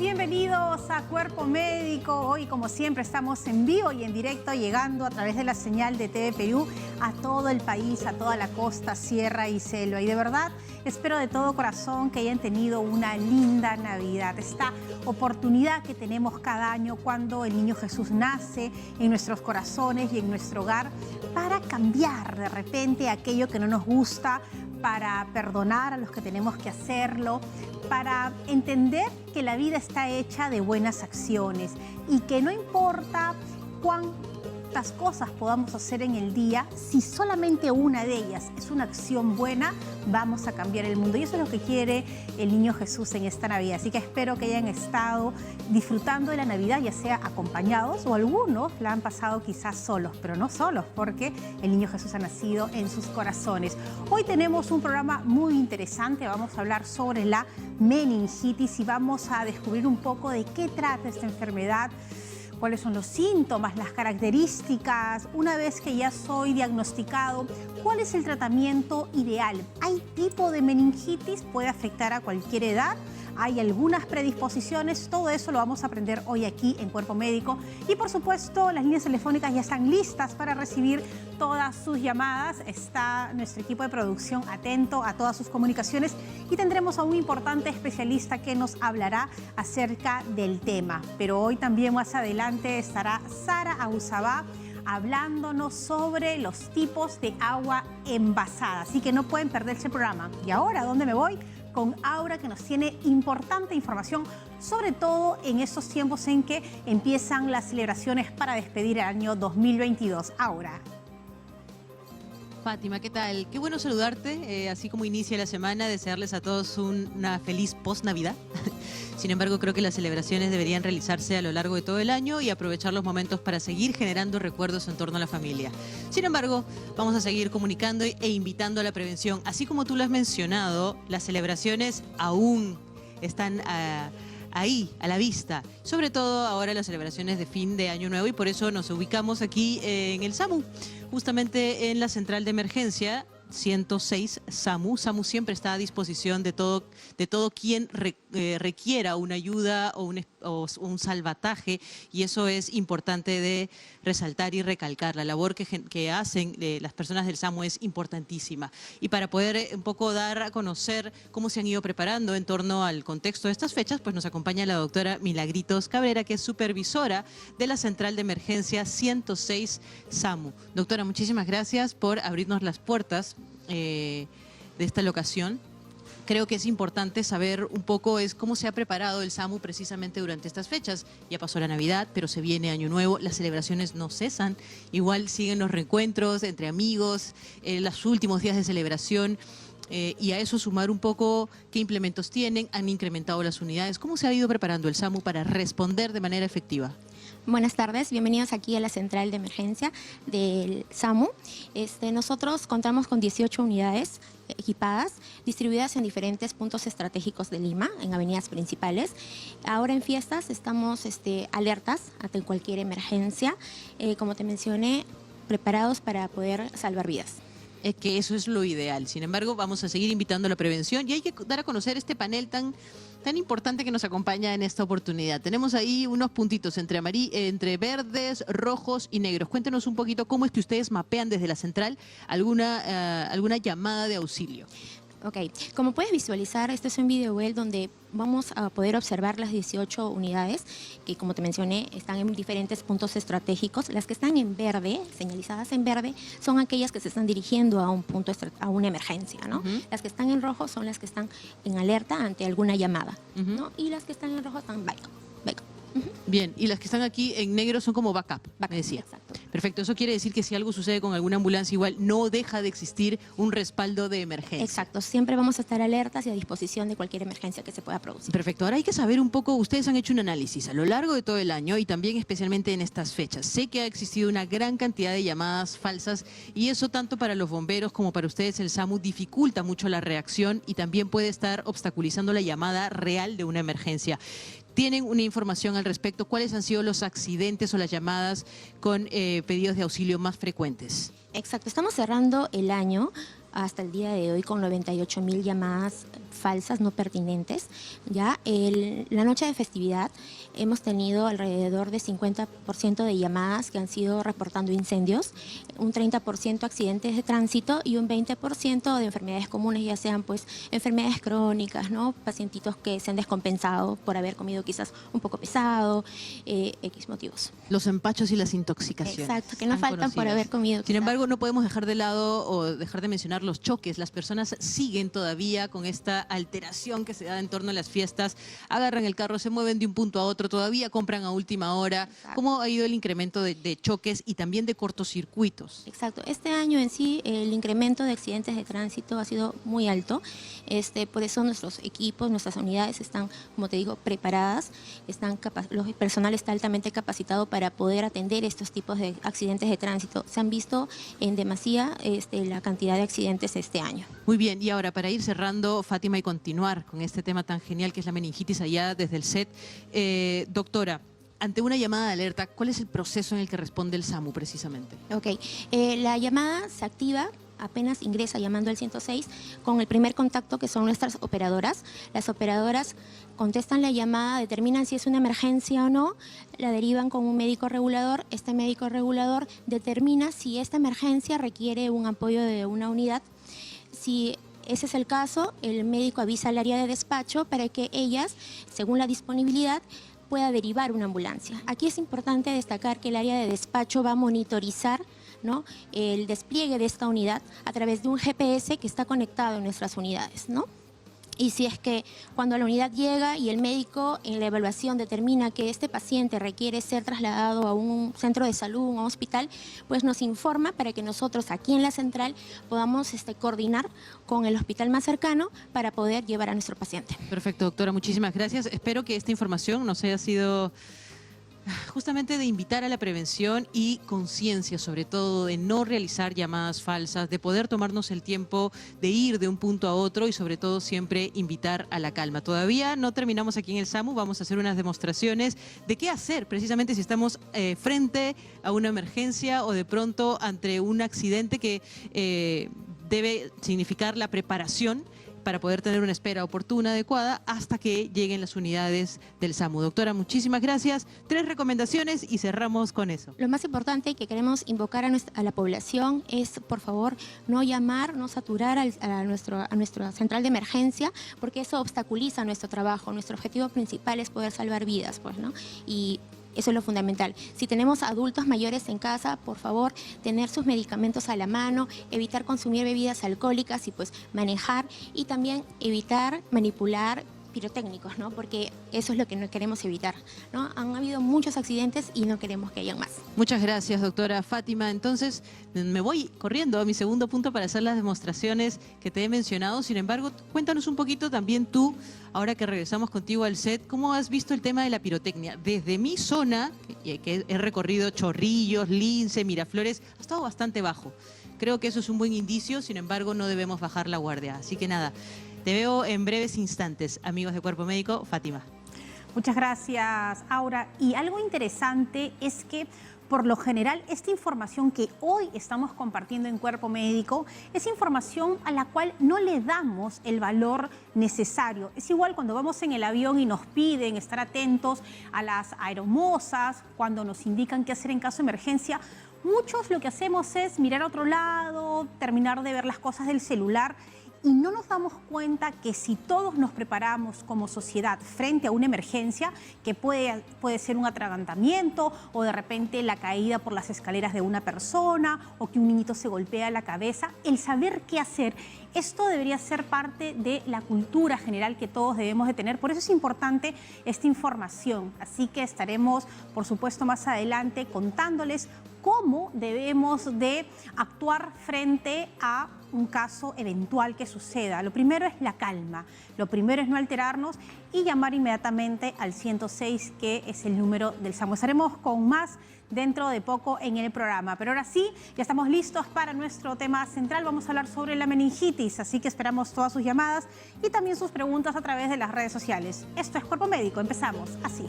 Bienvenidos a Cuerpo Médico. Hoy, como siempre, estamos en vivo y en directo, llegando a través de la señal de TV Perú a todo el país, a toda la costa, sierra y selva. Y de verdad, espero de todo corazón que hayan tenido una linda Navidad. Esta oportunidad que tenemos cada año cuando el Niño Jesús nace en nuestros corazones y en nuestro hogar para cambiar de repente aquello que no nos gusta, para perdonar a los que tenemos que hacerlo, para entender que la vida está hecha de buenas acciones y que no importa cuántas cosas podamos hacer en el día, si solamente una de ellas es una acción buena, vamos a cambiar el mundo. Y eso es lo que quiere el Niño Jesús en esta Navidad. Así que espero que hayan estado disfrutando de la Navidad, ya sea acompañados o algunos la han pasado quizás solos, pero no solos, porque el Niño Jesús ha nacido en sus corazones. Hoy tenemos un programa muy interesante. Vamos a hablar sobre la meningitis y vamos a descubrir un poco de qué trata esta enfermedad, cuáles son los síntomas, las características. Una vez que ya soy diagnosticado, ¿cuál es el tratamiento ideal? ¿Hay tipo de meningitis? ¿Puede afectar a cualquier edad? ¿Hay algunas predisposiciones? Todo eso lo vamos a aprender hoy aquí en Cuerpo Médico. Y por supuesto, las líneas telefónicas ya están listas para recibir todas sus llamadas. Está nuestro equipo de producción atento a todas sus comunicaciones y tendremos a un importante especialista que nos hablará acerca del tema. Pero hoy también más adelante estará Sara Ausabá hablándonos sobre los tipos de agua envasada. Así que no pueden perderse el programa. ¿Y ahora dónde me voy? Con Aura, que nos tiene importante información, sobre todo en estos tiempos en que empiezan las celebraciones para despedir el año 2022. Aura. Fátima, ¿qué tal? Qué bueno saludarte, así como inicia la semana, desearles a todos una feliz post-Navidad. Sin embargo, creo que las celebraciones deberían realizarse a lo largo de todo el año y aprovechar los momentos para seguir generando recuerdos en torno a la familia. Sin embargo, vamos a seguir comunicando e invitando a la prevención. Así como tú lo has mencionado, las celebraciones aún están ahí, a la vista. Sobre todo ahora las celebraciones de fin de Año Nuevo, y por eso nos ubicamos aquí en el SAMU, justamente en la central de emergencia 106 SAMU. SAMU siempre está a disposición de todo quien requiera una ayuda o un salvataje, y eso es importante de resaltar y recalcar. La labor que hacen las personas del SAMU es importantísima. Y para poder un poco dar a conocer cómo se han ido preparando en torno al contexto de estas fechas, pues nos acompaña la doctora Milagritos Cabrera, que es supervisora de la central de emergencia 106 SAMU. Doctora, muchísimas gracias por abrirnos las puertas de esta locación. Creo que es importante saber un poco cómo se ha preparado el SAMU precisamente durante estas fechas. Ya pasó la Navidad, pero se viene Año Nuevo, las celebraciones no cesan, igual siguen los reencuentros entre amigos, los últimos días de celebración, y a eso sumar un poco qué implementos tienen, han incrementado las unidades. ¿Cómo se ha ido preparando el SAMU para responder de manera efectiva? Buenas tardes, bienvenidos aquí a la central de emergencia del SAMU. Nosotros contamos con 18 unidades equipadas, distribuidas en diferentes puntos estratégicos de Lima, en avenidas principales. Ahora en fiestas estamos alertas ante cualquier emergencia, como te mencioné, preparados para poder salvar vidas. Es que eso es lo ideal. Sin embargo, vamos a seguir invitando a la prevención y hay que dar a conocer este panel tan importante que nos acompaña en esta oportunidad. Tenemos ahí unos puntitos entre verdes, rojos y negros. Cuéntenos un poquito cómo es que ustedes mapean desde la central alguna llamada de auxilio. Ok, como puedes visualizar, este es un video web donde vamos a poder observar las 18 unidades que, como te mencioné, están en diferentes puntos estratégicos. Las que están en verde, señalizadas en verde, son aquellas que se están dirigiendo a un punto, a una emergencia, ¿no? Las que están en rojo son las que están en alerta ante alguna llamada, ¿no? Y las que están en rojo están backup. Bien, y las que están aquí en negro son como backup, me decía. Exacto. Perfecto, eso quiere decir que si algo sucede con alguna ambulancia, igual no deja de existir un respaldo de emergencia. Exacto, siempre vamos a estar alertas y a disposición de cualquier emergencia que se pueda producir. Perfecto, ahora hay que saber un poco, ustedes han hecho un análisis a lo largo de todo el año y también especialmente en estas fechas. Sé que ha existido una gran cantidad de llamadas falsas y eso tanto para los bomberos como para ustedes el SAMU dificulta mucho la reacción y también puede estar obstaculizando la llamada real de una emergencia. ¿Tienen una información al respecto? ¿Cuáles han sido los accidentes o las llamadas con pedidos de auxilio más frecuentes? Exacto, estamos cerrando el año hasta el día de hoy con 98.000 llamadas falsas, no pertinentes. Ya la noche de festividad hemos tenido alrededor de 50% de llamadas que han sido reportando incendios, un 30% accidentes de tránsito y un 20% de enfermedades comunes, ya sean pues enfermedades crónicas, ¿no? Pacientitos que se han descompensado por haber comido quizás un poco pesado, X motivos. Los empachos y las intoxicaciones. Exacto, que no faltan por haber comido. Sin embargo, no podemos dejar de lado o dejar de mencionar los choques. Las personas siguen todavía con esta alteración que se da en torno a las fiestas. Agarran el carro, se mueven de un punto a otro, todavía compran a última hora. Exacto. ¿Cómo ha ido el incremento de choques y también de cortocircuitos? Exacto. Este año en sí el incremento de accidentes de tránsito ha sido muy alto. Por eso nuestros equipos, nuestras unidades están, como te digo, preparadas. El personal está altamente capacitado para poder atender estos tipos de accidentes de tránsito. Se han visto en demasía la cantidad de accidentes este año. Muy bien, y ahora para ir cerrando, Fátima, y continuar con este tema tan genial que es la meningitis allá desde el set. Doctora, ante una llamada de alerta, ¿cuál es el proceso en el que responde el SAMU precisamente? Ok, la llamada se activa apenas ingresa llamando al 106 con el primer contacto, que son nuestras operadoras. Las operadoras contestan la llamada, determinan si es una emergencia o no, la derivan con un médico regulador. Este médico regulador determina si esta emergencia requiere un apoyo de una unidad. Si ese es el caso, el médico avisa al área de despacho para que ellas, según la disponibilidad, pueda derivar una ambulancia. Aquí es importante destacar que el área de despacho va a monitorizar, ¿no?, el despliegue de esta unidad a través de un GPS que está conectado en nuestras unidades, ¿no? Y si es que cuando la unidad llega y el médico en la evaluación determina que este paciente requiere ser trasladado a un centro de salud, un hospital, pues nos informa para que nosotros aquí en la central podamos coordinar con el hospital más cercano para poder llevar a nuestro paciente. Perfecto, doctora, muchísimas gracias. Espero que esta información nos haya sido justamente de invitar a la prevención y conciencia, sobre todo, de no realizar llamadas falsas, de poder tomarnos el tiempo de ir de un punto a otro y sobre todo siempre invitar a la calma. Todavía no terminamos aquí en el SAMU, vamos a hacer unas demostraciones de qué hacer precisamente si estamos frente a una emergencia o de pronto ante un accidente que debe significar la preparación para poder tener una espera oportuna, adecuada, hasta que lleguen las unidades del SAMU. Doctora, muchísimas gracias. 3 recomendaciones y cerramos con eso. Lo más importante que queremos invocar a la población es, por favor, no llamar, no saturar a nuestra central de emergencia, porque eso obstaculiza nuestro trabajo. Nuestro objetivo principal es poder salvar vidas, pues, ¿no? Y eso es lo fundamental. Si tenemos adultos mayores en casa, por favor, tener sus medicamentos a la mano, evitar consumir bebidas alcohólicas y pues manejar, y también evitar manipular pirotécnicos, ¿no? Porque eso es lo que no queremos evitar, ¿no? Han habido muchos accidentes y no queremos que hayan más. Muchas gracias, doctora Fátima. Entonces, me voy corriendo a mi segundo punto para hacer las demostraciones que te he mencionado. Sin embargo, cuéntanos un poquito también tú, ahora que regresamos contigo al set, ¿cómo has visto el tema de la pirotecnia? Desde mi zona, que he recorrido Chorrillos, Lince, Miraflores, ha estado bastante bajo. Creo que eso es un buen indicio, sin embargo, no debemos bajar la guardia. Así que nada, te veo en breves instantes, amigos de Cuerpo Médico. Fátima. Muchas gracias, Aura. Y algo interesante es que, por lo general, esta información que hoy estamos compartiendo en Cuerpo Médico es información a la cual no le damos el valor necesario. Es igual cuando vamos en el avión y nos piden estar atentos a las aeromosas, cuando nos indican qué hacer en caso de emergencia. Muchos lo que hacemos es mirar a otro lado, terminar de ver las cosas del celular, y no nos damos cuenta que si todos nos preparamos como sociedad frente a una emergencia, que puede ser un atragantamiento o de repente la caída por las escaleras de una persona o que un niñito se golpea la cabeza, el saber qué hacer, esto debería ser parte de la cultura general que todos debemos de tener. Por eso es importante esta información. Así que estaremos, por supuesto, más adelante contándoles cómo debemos de actuar frente a un caso eventual que suceda. Lo primero es la calma, lo primero es no alterarnos y llamar inmediatamente al 106, que es el número del SAMU. Estaremos con más dentro de poco en el programa, pero ahora sí, ya estamos listos para nuestro tema central. Vamos a hablar sobre la meningitis, así que esperamos todas sus llamadas y también sus preguntas a través de las redes sociales. Esto es Cuerpo Médico, empezamos así.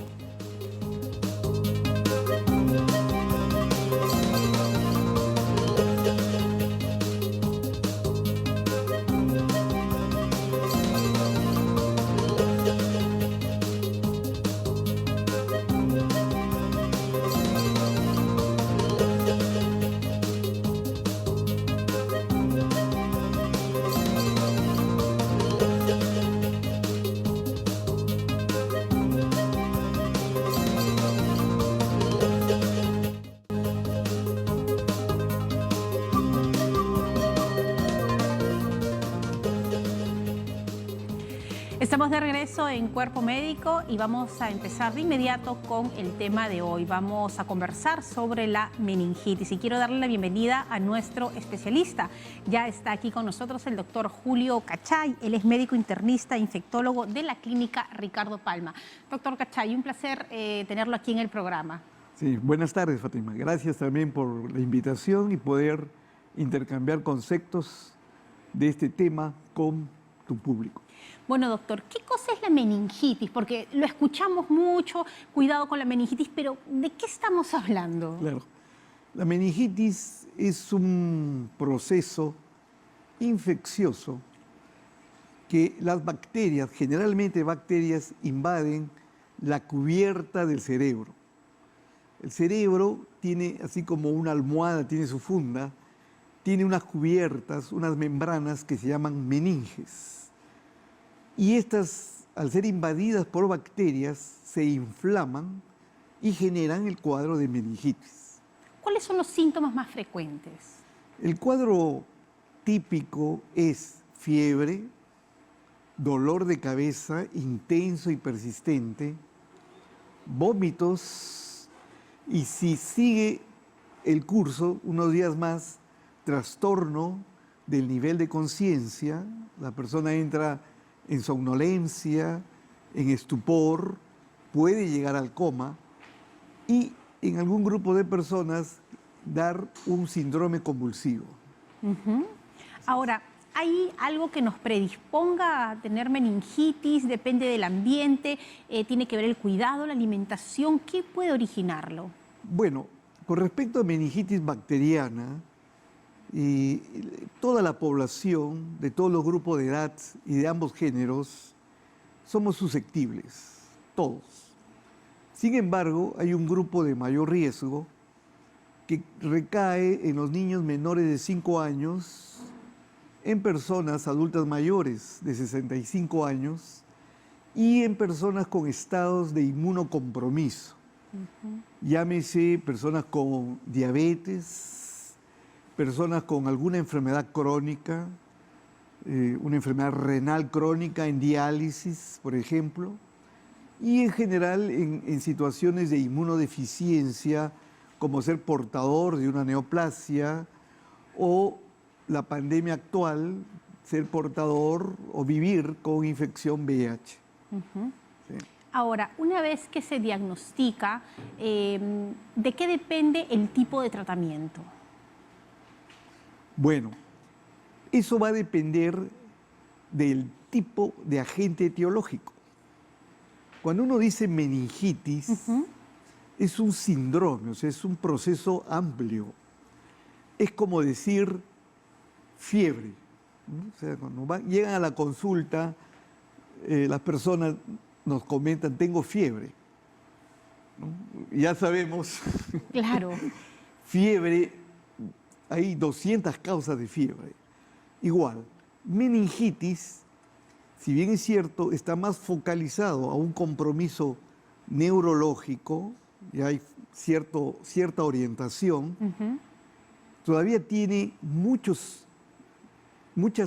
Estamos de regreso en Cuerpo Médico y vamos a empezar de inmediato con el tema de hoy. Vamos a conversar sobre la meningitis y quiero darle la bienvenida a nuestro especialista. Ya está aquí con nosotros el doctor Julio Cachay. Él es médico internista e infectólogo de la clínica Ricardo Palma. Doctor Cachay, un placer tenerlo aquí en el programa. Sí, buenas tardes, Fátima. Gracias también por la invitación y poder intercambiar conceptos de este tema con tu público. Bueno, doctor, ¿qué cosa es la meningitis? Porque lo escuchamos mucho, cuidado con la meningitis, pero ¿de qué estamos hablando? Claro. La meningitis es un proceso infeccioso que las bacterias, generalmente bacterias, invaden la cubierta del cerebro. El cerebro tiene, así como una almohada tiene su funda, tiene unas cubiertas, unas membranas que se llaman meninges. Y estas, al ser invadidas por bacterias, se inflaman y generan el cuadro de meningitis. ¿Cuáles son los síntomas más frecuentes? El cuadro típico es fiebre, dolor de cabeza intenso y persistente, vómitos y, si sigue el curso unos días más, trastorno del nivel de conciencia. La persona entra en somnolencia, en estupor, puede llegar al coma y en algún grupo de personas dar un síndrome convulsivo. Ahora, ¿hay algo que nos predisponga a tener meningitis? ¿Depende del ambiente? ¿Tiene que ver el cuidado, la alimentación? ¿Qué puede originarlo? Bueno, con respecto a meningitis bacteriana, toda la población de todos los grupos de edad y de ambos géneros somos susceptibles, todos. Sin embargo, hay un grupo de mayor riesgo que recae en los niños menores de 5 años, en personas adultas mayores de 65 años y en personas con estados de inmunocompromiso. Llámese personas con diabetes, personas con alguna enfermedad crónica, una enfermedad renal crónica en diálisis, por ejemplo, y en general en situaciones de inmunodeficiencia, como ser portador de una neoplasia o la pandemia actual, ser portador o vivir con infección VIH. Sí. Ahora, una vez que se diagnostica, ¿de qué depende el tipo de tratamiento? Bueno, eso va a depender del tipo de agente etiológico. Cuando uno dice meningitis, es un síndrome, o sea, es un proceso amplio. Es como decir fiebre, ¿no? O sea, cuando llegan a la consulta, las personas nos comentan, tengo fiebre, ¿no? Ya sabemos. Claro. Fiebre. Hay 200 causas de fiebre. Igual, meningitis, si bien es cierto, está más focalizado a un compromiso neurológico, y hay cierta orientación, todavía tiene muchas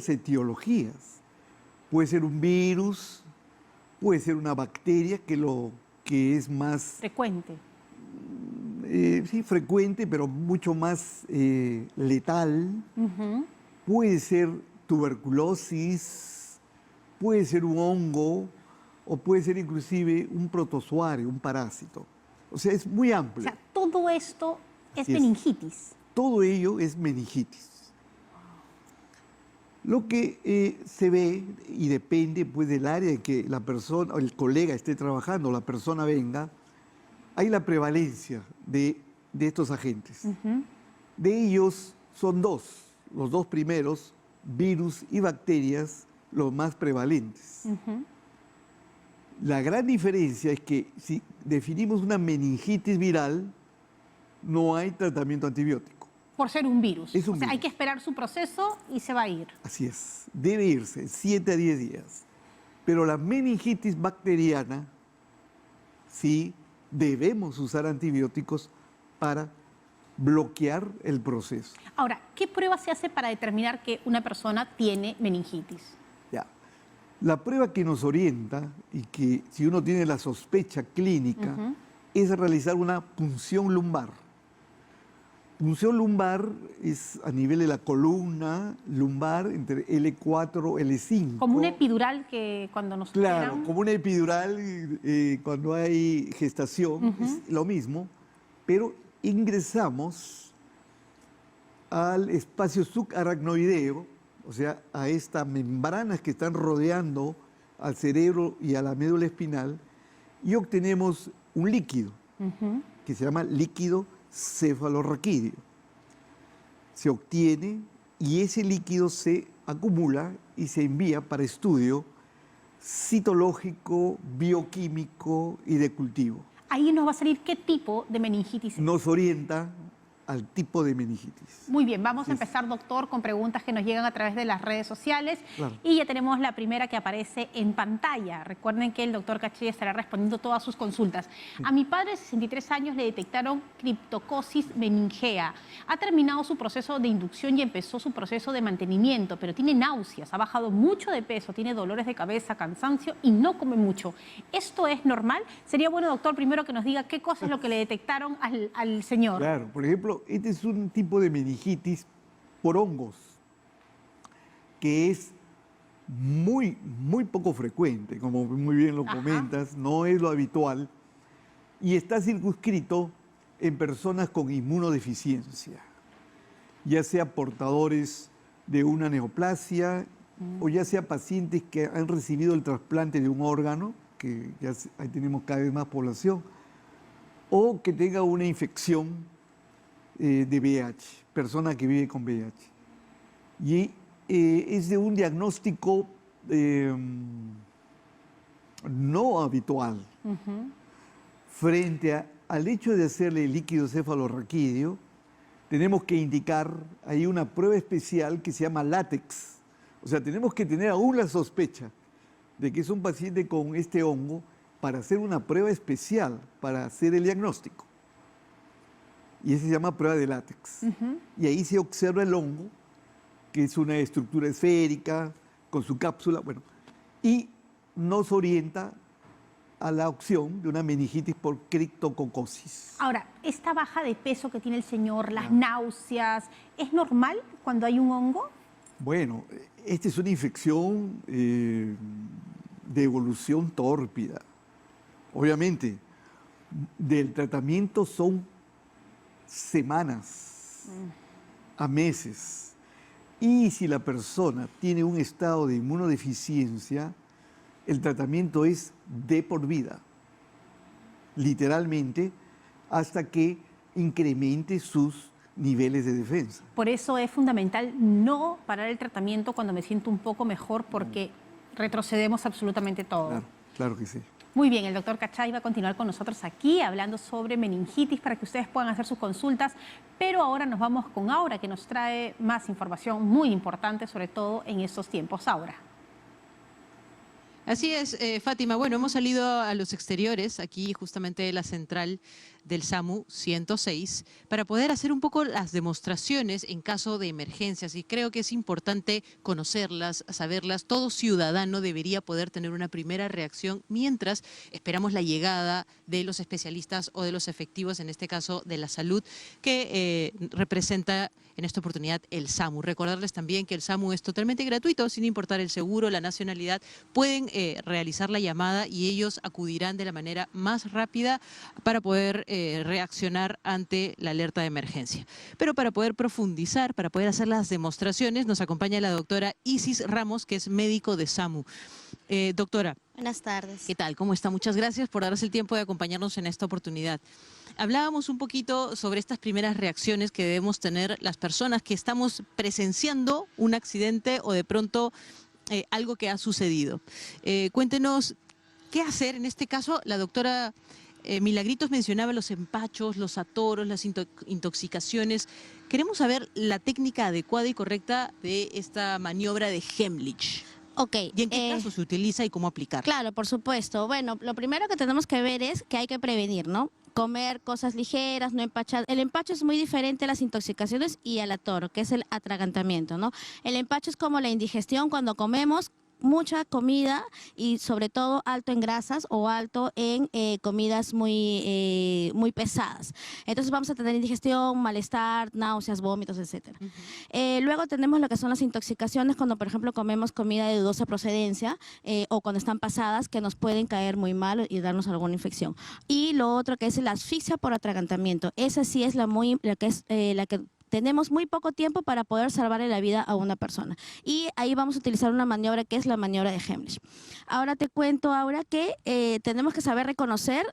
etiologías. Puede ser un virus, puede ser una bacteria, que es más Frecuente. Sí, frecuente, pero mucho más letal. Puede ser tuberculosis, puede ser un hongo o puede ser inclusive un protozoario, un parásito. O sea, es muy amplio. O sea, todo esto es Así meningitis. Todo ello es meningitis. Lo que se ve y depende pues, del área en que la persona, o el colega esté trabajando, la persona venga, hay la prevalencia de estos agentes. De ellos son los dos primeros, virus y bacterias, los más prevalentes. La gran diferencia es que si definimos una meningitis viral, no hay tratamiento antibiótico. Por ser un virus. Es un o sea, hay virus. que esperar su proceso y se va a ir. Así es, debe irse 7 a 10 días. Pero la meningitis bacteriana, sí, debemos usar antibióticos para bloquear el proceso. Ahora, ¿qué prueba se hace para determinar que una persona tiene meningitis? Ya. La prueba que nos orienta y que si uno tiene la sospecha clínica es realizar una punción lumbar. Punción lumbar es a nivel de la columna lumbar entre L4, L5. Como una epidural que cuando nos Claro, operan. como una epidural cuando hay gestación, es lo mismo, pero ingresamos al espacio subaracnoideo, o sea, a estas membranas que están rodeando al cerebro y a la médula espinal, y obtenemos un líquido que se llama líquido cefalorraquídeo. Se obtiene y ese líquido se acumula y se envía para estudio citológico, bioquímico y de cultivo. Ahí nos va a salir qué tipo de meningitis es. Nos orienta al tipo de meningitis. Muy bien, vamos a empezar, doctor, con preguntas que nos llegan a través de las redes sociales. Claro. Y ya tenemos la primera que aparece en pantalla. Recuerden que el doctor Cachí estará respondiendo todas sus consultas. A mi padre de 63 años le detectaron criptococcus meningea. Ha terminado su proceso de inducción y empezó su proceso de mantenimiento, pero tiene náuseas, ha bajado mucho de peso, tiene dolores de cabeza, cansancio y no come mucho. ¿Esto es normal? Sería bueno, doctor, primero que nos diga qué cosa es lo que le detectaron al señor. Claro, por ejemplo, este es un tipo de meningitis por hongos que es muy poco frecuente, como muy bien lo comentas, no es lo habitual y está circunscrito en personas con inmunodeficiencia, ya sea portadores de una neoplasia o ya sea pacientes que han recibido el trasplante de un órgano, que ya ahí tenemos cada vez más población, o que tenga una infección de VIH, persona que vive con VIH. Y es de un diagnóstico no habitual. Frente al hecho de hacerle líquido cefalorraquídeo, tenemos que indicar ahí una prueba especial que se llama látex. O sea, tenemos que tener aún la sospecha de que es un paciente con este hongo para hacer una prueba especial, para hacer el diagnóstico. Y ese se llama prueba de látex. Y ahí se observa el hongo, que es una estructura esférica, con su cápsula, bueno, y nos orienta a la opción de una meningitis por criptococcus. Ahora, esta baja de peso que tiene el señor, las náuseas, ¿es normal cuando hay un hongo? Bueno, esta es una infección de evolución tórpida. Obviamente, del tratamiento son semanas a meses. Y si la persona tiene un estado de inmunodeficiencia, el tratamiento es de por vida, literalmente, hasta que incremente sus niveles de defensa. Por eso es fundamental no parar el tratamiento cuando me siento un poco mejor, porque retrocedemos absolutamente todo. Claro, claro que sí. Muy bien, el doctor Cachay va a continuar con nosotros aquí hablando sobre meningitis para que ustedes puedan hacer sus consultas, pero ahora nos vamos con Aura, que nos trae más información muy importante, sobre todo en estos tiempos. Aura. Así es, Fátima. Bueno, hemos salido a los exteriores, aquí justamente de la central del SAMU 106, para poder hacer un poco las demostraciones en caso de emergencias. Y creo que es importante conocerlas, saberlas. Todo ciudadano debería poder tener una primera reacción mientras esperamos la llegada de los especialistas o de los efectivos, en este caso de la salud, que representa en esta oportunidad el SAMU. Recordarles también que el SAMU es totalmente gratuito, sin importar el seguro, la nacionalidad. Pueden realizar la llamada y ellos acudirán de la manera más rápida para poder reaccionar ante la alerta de emergencia. Pero para poder profundizar, para poder hacer las demostraciones, nos acompaña la doctora Isis Ramos, que es médico de SAMU. Doctora. Buenas tardes. ¿Qué tal? ¿Cómo está? Muchas gracias por darse el tiempo de acompañarnos en esta oportunidad. Hablábamos un poquito sobre estas primeras reacciones que debemos tener las personas que estamos presenciando un accidente o de pronto algo que ha sucedido. Cuéntenos qué hacer. En este caso, la doctora Milagritos mencionaba los empachos, los atoros, las intoxicaciones. Queremos saber la técnica adecuada y correcta de esta maniobra de Heimlich. Ok. ¿Y en qué caso se utiliza y cómo aplicar? Claro, por supuesto. Bueno, lo primero que tenemos que ver es que hay que prevenir, ¿no? Comer cosas ligeras, no empachar. El empacho es muy diferente a las intoxicaciones y al atoro, que es el atragantamiento, ¿no? El empacho es como la indigestión cuando comemos mucha comida y sobre todo alto en grasas o alto en comidas muy pesadas. Entonces vamos a tener indigestión, malestar, náuseas, vómitos, etcétera. Luego tenemos lo que son las intoxicaciones cuando, por ejemplo, comemos comida de dudosa procedencia o cuando están pasadas, que nos pueden caer muy mal y darnos alguna infección. Y lo otro que es la asfixia por atragantamiento. Esa sí es la que tenemos muy poco tiempo para poder salvarle la vida a una persona. Y ahí vamos a utilizar una maniobra que es la maniobra de Heimlich. Ahora te cuento, Aura, que tenemos que saber reconocer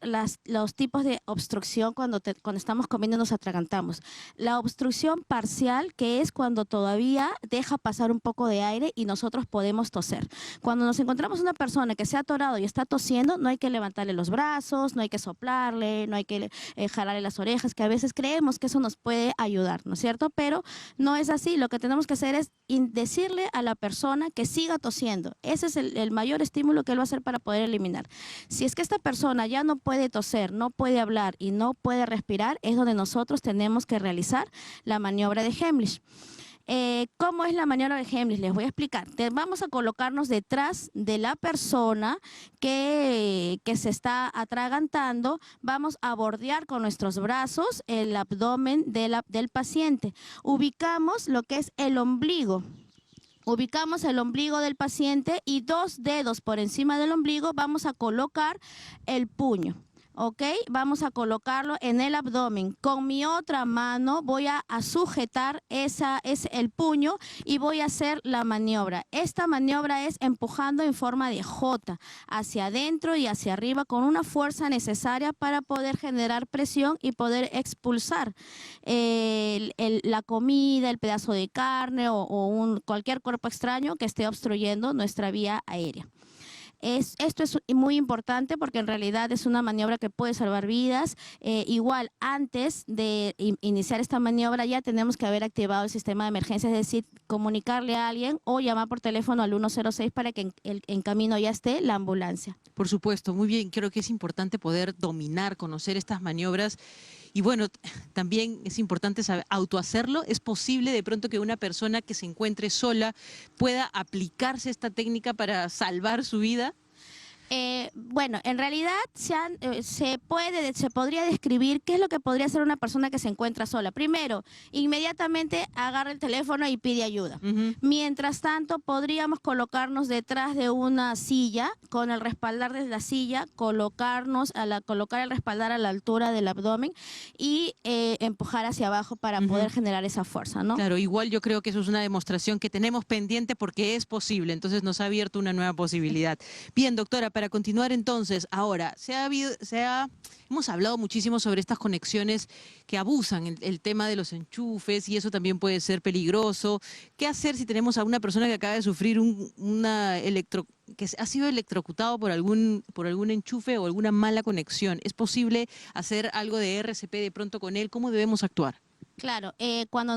los tipos de obstrucción cuando estamos comiendo y nos atragantamos. La obstrucción parcial, que es cuando todavía deja pasar un poco de aire y nosotros podemos toser. Cuando nos encontramos una persona que se ha atorado y está tosiendo, no hay que levantarle los brazos, no hay que soplarle, no hay que jalarle las orejas, que a veces creemos que eso nos puede ayudar, ¿no es cierto? Pero no es así. Lo que tenemos que hacer es decirle a la persona que siga tosiendo. Ese es el mayor estímulo que él va a hacer para poder eliminar. Si es que esta persona ya no puede toser, no puede hablar y no puede respirar, es donde nosotros tenemos que realizar la maniobra de Heimlich. ¿Cómo es la maniobra de Heimlich? Les voy a explicar. Vamos a colocarnos detrás de la persona que se está atragantando. Vamos a bordear con nuestros brazos el abdomen del paciente. Ubicamos lo que es el ombligo. Ubicamos el ombligo del paciente y 2 dedos por encima del ombligo vamos a colocar el puño. ¿Ok? Vamos a colocarlo en el abdomen. Con mi otra mano voy a sujetar el puño y voy a hacer la maniobra. Esta maniobra es empujando en forma de J hacia adentro y hacia arriba con una fuerza necesaria para poder generar presión y poder expulsar la comida, el pedazo de carne o cualquier cuerpo extraño que esté obstruyendo nuestra vía aérea. Esto es muy importante porque en realidad es una maniobra que puede salvar vidas. Igual, antes de iniciar esta maniobra ya tenemos que haber activado el sistema de emergencia, es decir, comunicarle a alguien o llamar por teléfono al 106 para que en camino ya esté la ambulancia. Por supuesto, muy bien. Creo que es importante poder dominar, conocer estas maniobras. Y bueno, también es importante saber autohacerlo. ¿Es posible de pronto que una persona que se encuentre sola pueda aplicarse esta técnica para salvar su vida? Bueno, en realidad se podría describir qué es lo que podría hacer una persona que se encuentra sola. Primero, inmediatamente agarra el teléfono y pide ayuda. Mientras tanto, podríamos colocarnos detrás de una silla, con el respaldar de la silla, colocar el respaldar a la altura del abdomen y empujar hacia abajo para poder generar esa fuerza, ¿no? Claro, igual yo creo que eso es una demostración que tenemos pendiente porque es posible, entonces nos ha abierto una nueva posibilidad. Bien, doctora, para continuar entonces, ahora, hemos hablado muchísimo sobre estas conexiones que abusan, el tema de los enchufes, y eso también puede ser peligroso. ¿Qué hacer si tenemos a una persona que acaba de sufrir que ha sido electrocutado por algún enchufe o alguna mala conexión? ¿Es posible hacer algo de RCP de pronto con él? ¿Cómo debemos actuar? Claro, cuando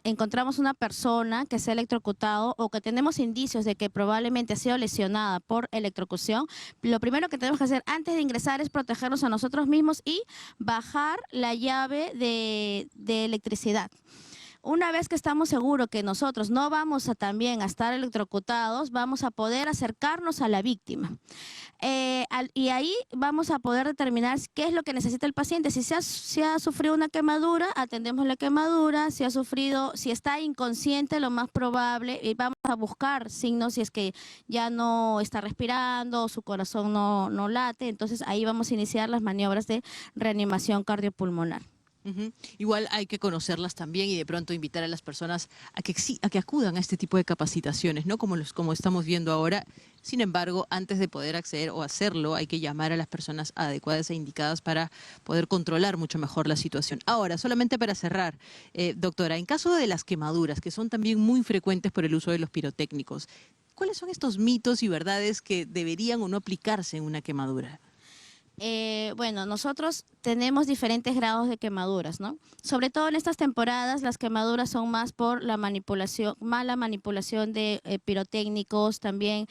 encontramos una persona que se ha electrocutado o que tenemos indicios de que probablemente ha sido lesionada por electrocución, lo primero que tenemos que hacer antes de ingresar es protegernos a nosotros mismos y bajar la llave de electricidad. Una vez que estamos seguros que nosotros no vamos a también a estar electrocutados, vamos a poder acercarnos a la víctima. Y ahí vamos a poder determinar qué es lo que necesita el paciente. Si ha sufrido una quemadura, atendemos la quemadura. Si está inconsciente, lo más probable, y vamos a buscar signos si es que ya no está respirando o su corazón no late. Entonces ahí vamos a iniciar las maniobras de reanimación cardiopulmonar. Igual hay que conocerlas también y de pronto invitar a las personas a que acudan a este tipo de capacitaciones, ¿no? Como estamos viendo ahora. Sin embargo, antes de poder acceder o hacerlo, hay que llamar a las personas adecuadas e indicadas para poder controlar mucho mejor la situación. Ahora, solamente para cerrar, doctora, en caso de las quemaduras, que son también muy frecuentes por el uso de los pirotécnicos, ¿cuáles son estos mitos y verdades que deberían o no aplicarse en una quemadura? Bueno, nosotros tenemos diferentes grados de quemaduras, ¿no? Sobre todo en estas temporadas, las quemaduras son más por la manipulación, mala manipulación de pirotécnicos, también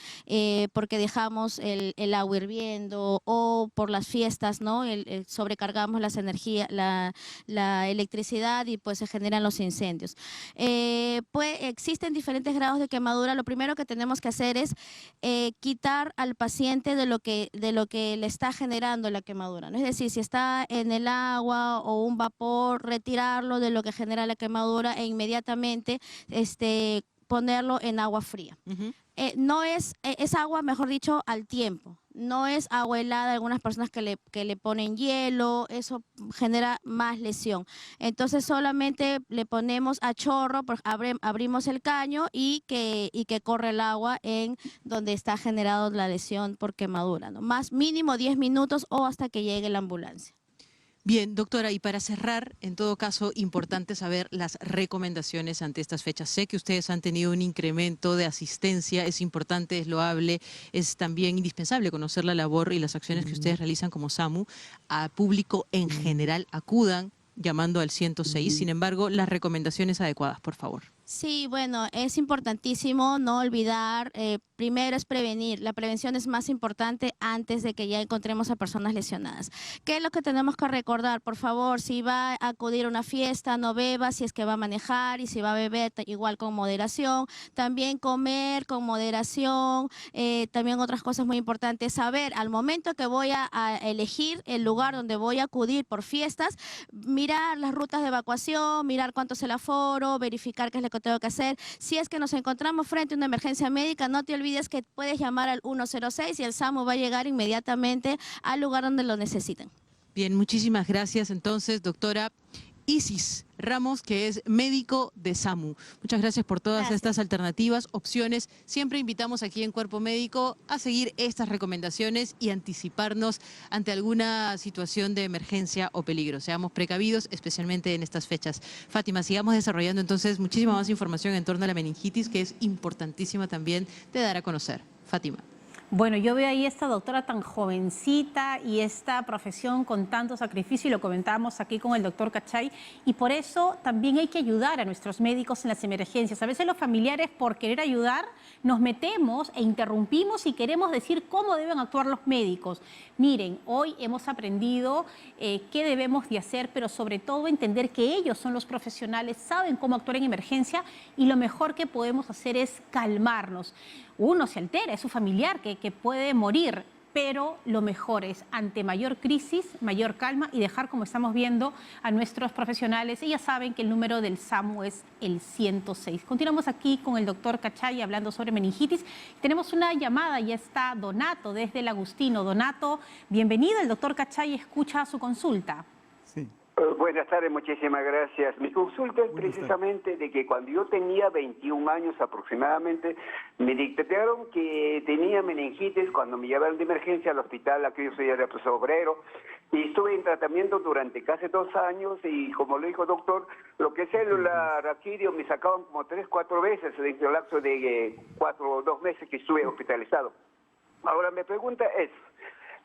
porque dejamos el agua hirviendo o por las fiestas, ¿no? Sobrecargamos las energías, la electricidad y pues se generan los incendios. Pues existen diferentes grados de quemadura. Lo primero que tenemos que hacer es quitar al paciente de lo que le está generando la quemadura, ¿no? Es decir, si está en el agua o un vapor, retirarlo de lo que genera la quemadura e inmediatamente ponerlo en agua fría. No es agua, mejor dicho, al tiempo. No es agua helada, algunas personas que le ponen hielo, eso genera más lesión. Entonces solamente le ponemos a chorro, abrimos el caño y que corre el agua en donde está generado la lesión por quemadura, ¿no? Más mínimo 10 minutos o hasta que llegue la ambulancia. Bien, doctora, y para cerrar, en todo caso, importante saber las recomendaciones ante estas fechas. Sé que ustedes han tenido un incremento de asistencia, es importante, es loable, es también indispensable conocer la labor y las acciones que ustedes realizan como SAMU. A público en general acudan llamando al 106, sin embargo, las recomendaciones adecuadas, por favor. Sí, bueno, es importantísimo no olvidar, primero es prevenir, la prevención es más importante antes de que ya encontremos a personas lesionadas. ¿Qué es lo que tenemos que recordar? Por favor, si va a acudir a una fiesta, no beba, si es que va a manejar y si va a beber, igual con moderación. También comer con moderación, también otras cosas muy importantes, saber al momento que voy a elegir el lugar donde voy a acudir por fiestas, mirar las rutas de evacuación, mirar cuánto es el aforo, verificar qué es lo que tengo que hacer. Si es que nos encontramos frente a una emergencia médica, no te olvides que puedes llamar al 106 y el SAMU va a llegar inmediatamente al lugar donde lo necesiten. Bien, muchísimas gracias entonces, doctora Isis Ramos, que es médico de SAMU. Muchas gracias por todas estas alternativas, opciones. Siempre invitamos aquí en Cuerpo Médico a seguir estas recomendaciones y anticiparnos ante alguna situación de emergencia o peligro. Seamos precavidos, especialmente en estas fechas. Fátima, sigamos desarrollando entonces muchísima más información en torno a la meningitis, que es importantísima también de dar a conocer. Fátima. Bueno, yo veo ahí esta doctora tan jovencita y esta profesión con tanto sacrificio, y lo comentábamos aquí con el doctor Cachay, y por eso también hay que ayudar a nuestros médicos en las emergencias. A veces los familiares, por querer ayudar, nos metemos e interrumpimos y queremos decir cómo deben actuar los médicos. Miren, hoy hemos aprendido qué debemos de hacer, pero sobre todo entender que ellos son los profesionales, saben cómo actuar en emergencia, y lo mejor que podemos hacer es calmarnos. Uno se altera, es su familiar que puede morir, pero lo mejor es, ante mayor crisis, mayor calma y dejar, como estamos viendo, a nuestros profesionales. Y ya saben que el número del SAMU es el 106. Continuamos aquí con el doctor Cachay hablando sobre meningitis. Tenemos una llamada, ya está Donato desde el Agustino. Donato, bienvenido. El doctor Cachay escucha su consulta. Sí. Buenas tardes, muchísimas gracias. Mi consulta es precisamente de que cuando yo tenía 21 años aproximadamente, me dictaron que tenía meningitis cuando me llevaron de emergencia al hospital, aquí yo soy el profesor obrero, y estuve en tratamiento durante casi 2 años y como lo dijo el doctor, lo que es célula raquídeo me sacaban como 3, 4 veces en el lapso de 4 o 2 meses que estuve hospitalizado. Ahora mi pregunta es,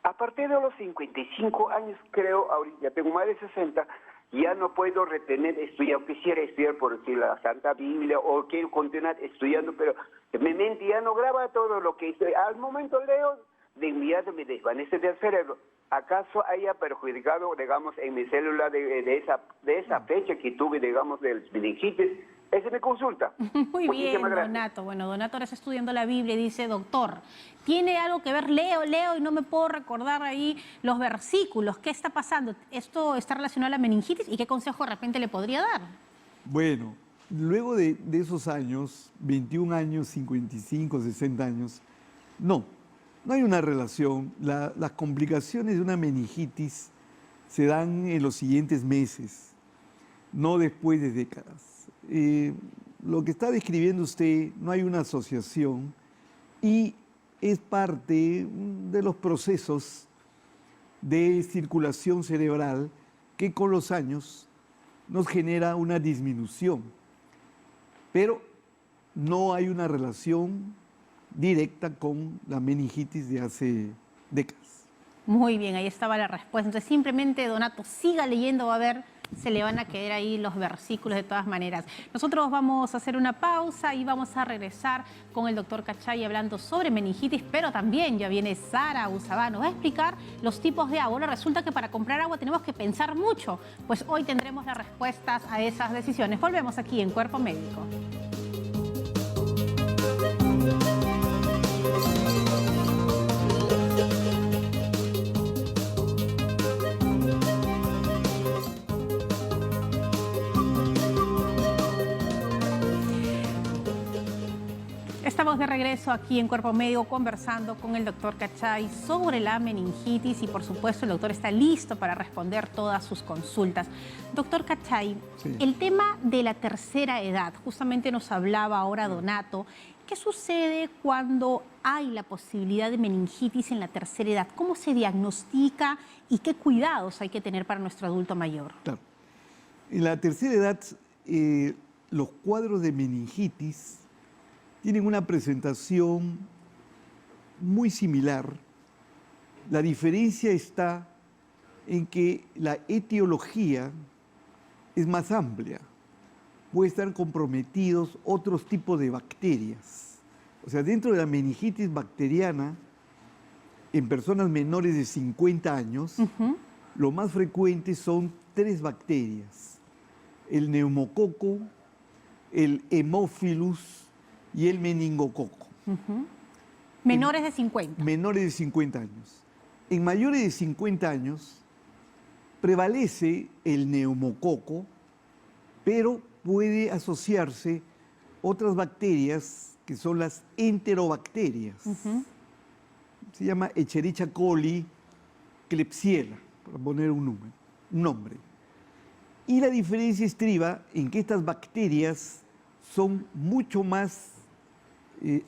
a partir de los 55 años, creo, ahorita ya tengo más de 60, ya no puedo retener estudiar, quisiera estudiar por decir la Santa Biblia o quiero continuar estudiando, pero mi mente ya no graba todo lo que estoy. Al momento leo, de inmediato me desvanece del cerebro. ¿Acaso haya perjudicado, digamos, en mi célula de esa fecha que tuve, digamos, del meningitis? Esa es mi consulta. Muy bien, Donato. Bueno, Donato ahora está estudiando la Biblia y dice, doctor, ¿tiene algo que ver? Leo y no me puedo recordar ahí los versículos. ¿Qué está pasando? ¿Esto está relacionado a la meningitis? ¿Y qué consejo de repente le podría dar? Bueno, luego de esos años, 21 años, 55, 60 años, no hay una relación. Las complicaciones de una meningitis se dan en los siguientes meses, no después de décadas. Lo que está describiendo usted, no hay una asociación y es parte de los procesos de circulación cerebral que con los años nos genera una disminución, pero no hay una relación directa con la meningitis de hace décadas. Muy bien, ahí estaba la respuesta. Entonces simplemente, Donato, siga leyendo, va a ver, se le van a quedar ahí los versículos de todas maneras. Nosotros vamos a hacer una pausa y vamos a regresar con el doctor Cachay hablando sobre meningitis, pero también ya viene Sara Usabá, nos va a explicar los tipos de agua. Ahora resulta que para comprar agua tenemos que pensar mucho, pues hoy tendremos las respuestas a esas decisiones. Volvemos aquí en Cuerpo Médico. Estamos de regreso aquí en Cuerpo Médico conversando con el doctor Cachay sobre la meningitis y por supuesto el doctor está listo para responder todas sus consultas. Doctor Cachay, Sí. El tema de la tercera edad, justamente nos hablaba ahora Donato, ¿qué sucede cuando hay la posibilidad de meningitis en la tercera edad? ¿Cómo se diagnostica y qué cuidados hay que tener para nuestro adulto mayor? Claro. En la tercera edad, los cuadros de meningitis tienen una presentación muy similar. La diferencia está en que la etiología es más amplia. Puede estar comprometidos otros tipos de bacterias. O sea, dentro de la meningitis bacteriana, en personas menores de 50 años, lo más frecuente son 3 bacterias: el neumococo, el hemófilus y el meningococo. Menores de 50. Menores de 50 años. En mayores de 50 años prevalece el neumococo, pero puede asociarse otras bacterias que son las enterobacterias. Se llama Escherichia coli, Klebsiella, para poner un nombre. Y la diferencia estriba en que estas bacterias son mucho más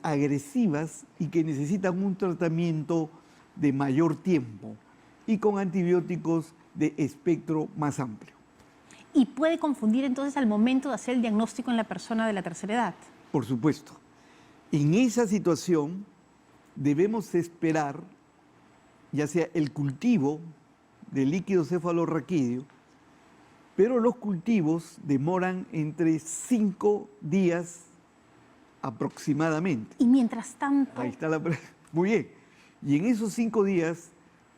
agresivas y que necesitan un tratamiento de mayor tiempo y con antibióticos de espectro más amplio. ¿Y puede confundir entonces al momento de hacer el diagnóstico en la persona de la tercera edad? Por supuesto. En esa situación debemos esperar ya sea el cultivo del líquido cefalorraquídeo, pero los cultivos demoran entre 5 días aproximadamente. Y mientras tanto... Ahí está muy bien. Y en esos 5 días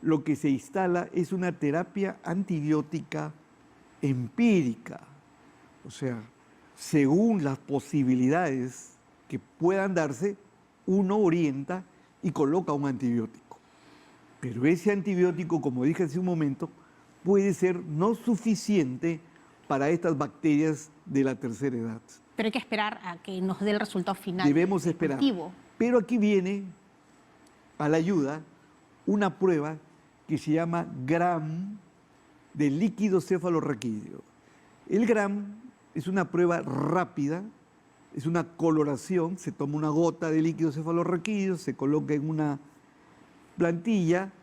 lo que se instala es una terapia antibiótica empírica. O sea, según las posibilidades que puedan darse, uno orienta y coloca un antibiótico. Pero ese antibiótico, como dije hace un momento, puede ser no suficiente para estas bacterias de la tercera edad. Pero hay que esperar a que nos dé el resultado final. Debemos del esperar. cultivo. Pero aquí viene a la ayuda una prueba que se llama GRAM de líquido cefalorraquídeo. El GRAM es una prueba rápida, es una coloración, se toma una gota de líquido cefalorraquídeo, se coloca en una plantilla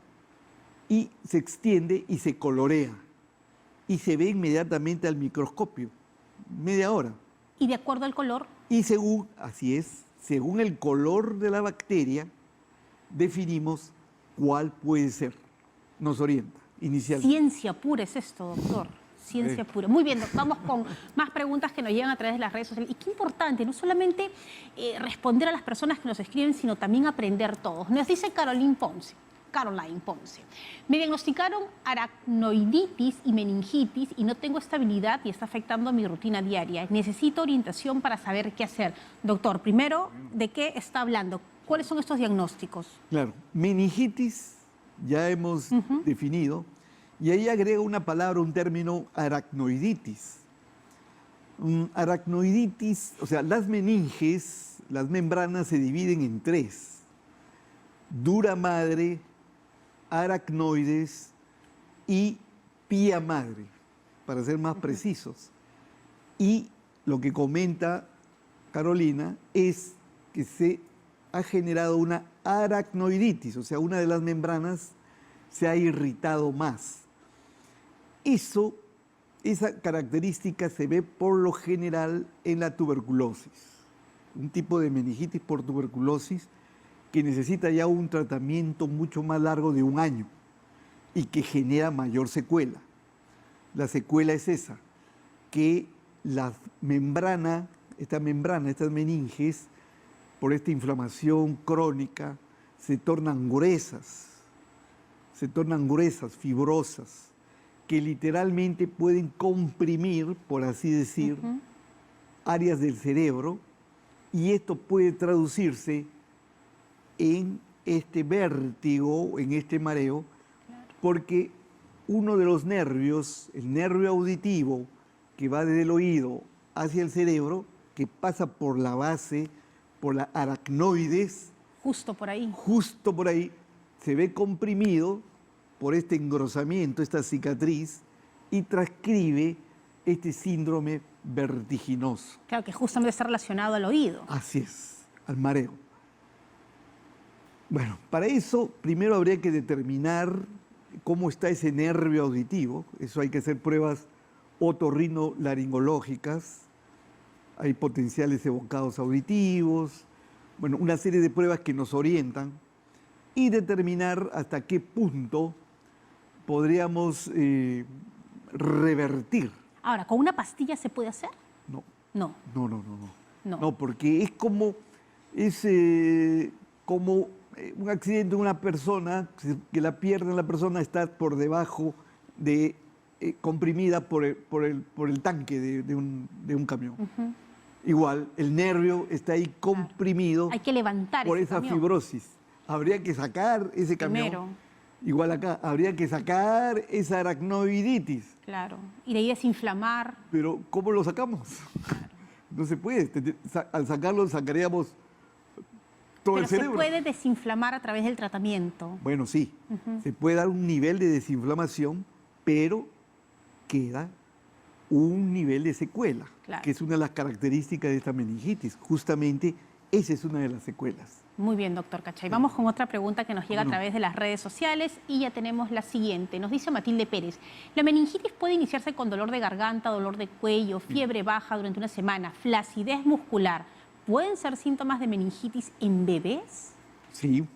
y se extiende y se colorea. Y se ve inmediatamente al microscopio, media hora. Y de acuerdo al color, Y según, así es, según el color de la bacteria, definimos cuál puede ser. Nos orienta inicialmente. ciencia pura es esto, doctor. Ciencia pura. Muy bien, vamos con más preguntas que nos llegan a través de las redes sociales. Y qué importante, no solamente responder a las personas que nos escriben, sino también aprender todos. Nos dice Caroline Ponce. Me diagnosticaron aracnoiditis y meningitis y no tengo estabilidad y está afectando mi rutina diaria. Necesito orientación para saber qué hacer. Doctor, primero, ¿de qué está hablando? ¿Cuáles son estos diagnósticos? Claro, meningitis ya hemos definido y ahí agrega una palabra, un término, aracnoiditis. Aracnoiditis, o sea, las meninges, las membranas se dividen en 3. Dura madre, aracnoides y pía madre, para ser más precisos. Y lo que comenta Carolina es que se ha generado una aracnoiditis, o sea, una de las membranas se ha irritado más. Esa característica se ve por lo general en la tuberculosis, un tipo de meningitis por tuberculosis que necesita ya un tratamiento mucho más largo de 1 año. y que genera mayor secuela. La secuela es esa, que la membrana, estas meninges, por esta inflamación crónica, se tornan gruesas, fibrosas, que literalmente pueden comprimir, por así decir, áreas del cerebro, y esto puede traducirse en este vértigo, en este mareo, porque uno de los nervios, el nervio auditivo, que va desde el oído hacia el cerebro, que pasa por la base, por la aracnoides, Justo por ahí. justo por ahí, se ve comprimido por este engrosamiento, esta cicatriz, y transcribe este síndrome vertiginoso. Claro, que justamente está relacionado al oído. Así es, al mareo. Bueno, para eso primero habría que determinar cómo está ese nervio auditivo. Eso hay que hacer pruebas otorrinolaringológicas. Hay potenciales evocados auditivos. Bueno, una serie de pruebas que nos orientan y determinar hasta qué punto podríamos revertir. Ahora, ¿con una pastilla se puede hacer? No, No. no. No, porque es como un accidente de una persona, que la pierna de la persona está por debajo de, comprimida por el tanque de un camión. Igual, el nervio está ahí comprimido. Hay que levantar por ese esa camión. fibrosis. Habría que sacar ese camión. Primero. Igual acá, habría que sacar esa aracnoiditis. Claro. Y de ahí desinflamar. Pero, ¿cómo lo sacamos? No se puede. Al sacarlo, sacaríamos todo Pero el se cerebro. puede desinflamar a través del tratamiento. Bueno, sí. Se puede dar un nivel de desinflamación, pero queda un nivel de secuela, Claro. que es una de las características de esta meningitis. Justamente esa es una de las secuelas. Muy bien, doctor Cachay. Vamos con otra pregunta que nos llega a través de las redes sociales y ya tenemos la siguiente. Nos dice Matilde Pérez, ¿la meningitis puede iniciarse con dolor de garganta, dolor de cuello, fiebre baja durante una semana, flacidez muscular? ¿Pueden ser síntomas de meningitis en bebés? Sí.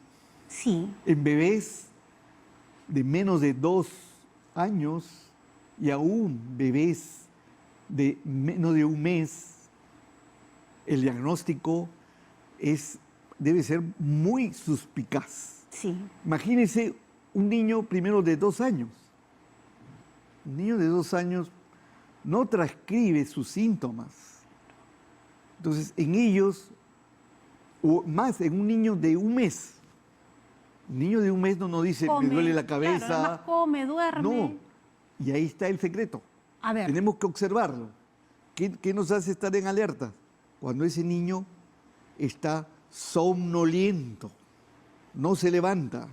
Sí. En bebés de menos de 2 años y aún bebés de menos de un mes, el diagnóstico debe ser muy suspicaz. Sí. Imagínense un niño primero de 2 años. Un niño de 2 años no transcribe sus síntomas. Entonces, en ellos, o más en un niño de un mes. Un niño de un mes no nos dice, Come, me duele la cabeza. Claro, además come, duerme. No, y ahí está el secreto. A ver. Tenemos que observarlo. ¿Qué nos hace estar en alerta? Cuando ese niño está somnoliento, no se levanta.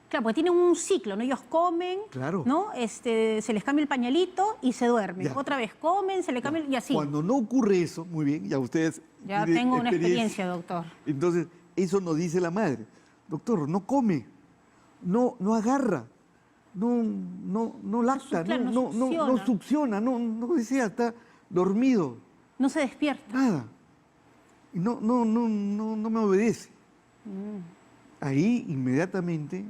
Claro, porque tienen un ciclo, ¿no? Ellos comen, Claro. ¿no? Se les cambia el pañalito y se duermen. Ya. Otra vez comen, se le cambia y así. Cuando no ocurre eso, muy bien, ya ustedes Ya tienen tengo una experiencia, doctor. Entonces, eso nos dice la madre. Doctor, no come, no agarra, no lacta, claro, no succiona, no desea, está dormido, No se despierta. nada. No me obedece. Ahí inmediatamente